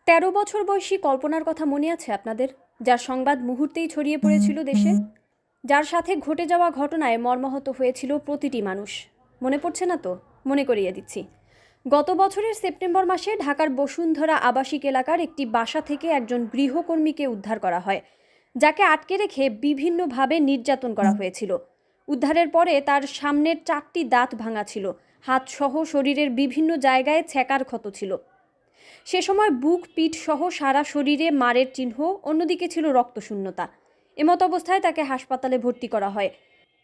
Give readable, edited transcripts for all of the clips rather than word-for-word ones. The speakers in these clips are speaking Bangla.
১৩ বছর বয়সী কল্পনার কথা মনে আছে আপনাদের? যার সংবাদ মুহূর্তেই ছড়িয়ে পড়েছিল দেশে, যার সাথে ঘটে যাওয়া ঘটনায় মর্মাহত হয়েছিল প্রতিটি মানুষ। মনে পড়ছে না তো? মনে করিয়ে দিচ্ছি। গত বছরের সেপ্টেম্বর মাসে ঢাকার বসুন্ধরা আবাসিক এলাকার একটি বাসা থেকে একজন গৃহকর্মীকে উদ্ধার করা হয়, যাকে আটকে রেখে বিভিন্নভাবে নির্যাতন করা হয়েছিল। উদ্ধারের পরে তার সামনের 4টি দাঁত ভাঙা ছিল, হাতসহ শরীরের বিভিন্ন জায়গায় ছ্যাঁকার ক্ষত ছিল। সে সময় বুক, পিঠ সহ সারা শরীরে মারের চিহ্ন, অন্যদিকে ছিল রক্তশূন্যতা। এমত অবস্থায় তাকে হাসপাতালে ভর্তি করা হয়।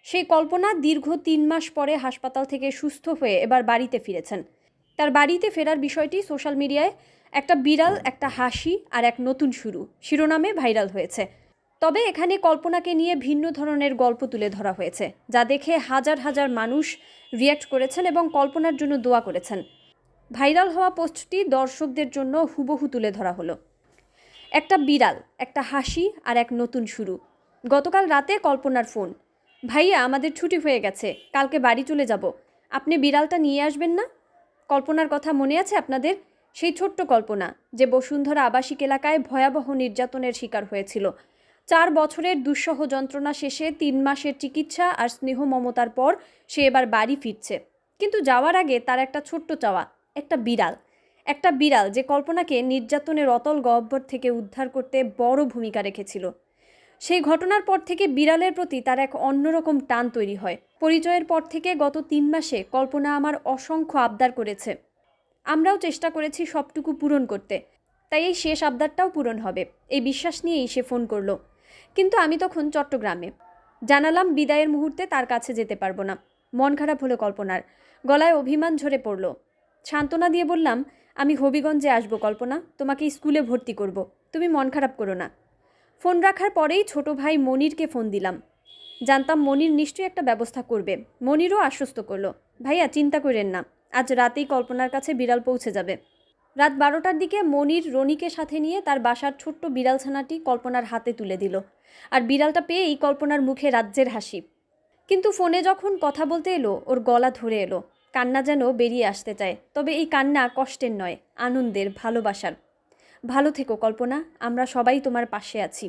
সেই কল্পনা দীর্ঘ 3 মাস পরে হাসপাতাল থেকে সুস্থ হয়ে এবার বাড়িতে ফিরেছেন। তার বাড়িতে ফেরার বিষয়টি সোশ্যাল মিডিয়ায় একটা বিড়াল, একটা হাসি আর এক নতুন শুরু শিরোনামে ভাইরাল হয়েছে। তবে এখানে কল্পনাকে নিয়ে ভিন্ন ধরনের গল্প তুলে ধরা হয়েছে, যা দেখে হাজার হাজার মানুষ রিয়্যাক্ট করেছেন এবং কল্পনার জন্য দোয়া করেছেন। ভাইরাল হওয়া পোস্টটি দর্শকদের জন্য হুবহু তুলে ধরা হলো। একটা বিড়াল, একটা হাসি আর এক নতুন শুরু। গতকাল রাতে কল্পনার ফোন, ভাইয়া আমাদের ছুটি হয়ে গেছে, কালকে বাড়ি চলে যাব, আপনি বিড়ালটা নিয়ে আসবেন না? কল্পনার কথা মনে আছে আপনাদের? সেই ছোট্ট কল্পনা, যে বসুন্ধরা আবাসিক এলাকায় ভয়াবহ নির্যাতনের শিকার হয়েছিল। 4 বছরের দুঃসহ যন্ত্রণা শেষে 3 মাসের চিকিৎসা আর স্নেহ মমতার পর সে এবার বাড়ি ফিরছে। কিন্তু যাওয়ার আগে তার একটা ছোট্ট চাওয়া, একটা বিড়াল। একটা বিড়াল যে কল্পনাকে নির্যাতনের অতল গহ্বর থেকে উদ্ধার করতে বড় ভূমিকা রেখেছিল। সেই ঘটনার পর থেকে বিড়ালের প্রতি তার এক অন্যরকম টান তৈরি হয়। পরিচয়ের পর থেকে গত 3 মাসে কল্পনা আমার অসংখ্য আবদার করেছে। আমরাও চেষ্টা করেছি সবটুকু পূরণ করতে, তাই এই শেষ আবদারটাও পূরণ হবে, এই বিশ্বাস নিয়েই সে ফোন করলো। কিন্তু আমি তখন চট্টগ্রামে। জানালাম বিদায়ের মুহূর্তে তার কাছে যেতে পারবো না। মন খারাপ হলো কল্পনার, গলায় অভিমান ঝরে পড়ল। সান্ত্বনা দিয়ে বললাম, আমি হবিগঞ্জে আসবো কল্পনা, তোমাকে স্কুলে ভর্তি করব, তুমি মন খারাপ করো না। ফোন রাখার পরেই ছোট ভাই মনিরকে ফোন দিলাম। জানতাম মনির নিশ্চয়ই একটা ব্যবস্থা করবে। মনিরও আশ্বস্ত করলো, ভাইয়া চিন্তা করেন না, আজ রাতেই কল্পনার কাছে বিড়াল পৌঁছে যাবে। রাত 12টার দিকে মনির রনিকে সাথে নিয়ে তার বাসার ছোট্ট বিড়াল ছানাটি কল্পনার হাতে তুলে দিল। আর বিড়ালটা পেয়েই কল্পনার মুখে রাজ্যের হাসি। কিন্তু ফোনে যখন কথা বলতে এলো, ওর গলা ধরে এলো, কান্না যেন বেরিয়ে আসতে চায়। তবে এই কান্না কষ্টের নয়, আনন্দের, ভালোবাসার। ভালো থেকো কল্পনা, আমরা সবাই তোমার পাশে আছি।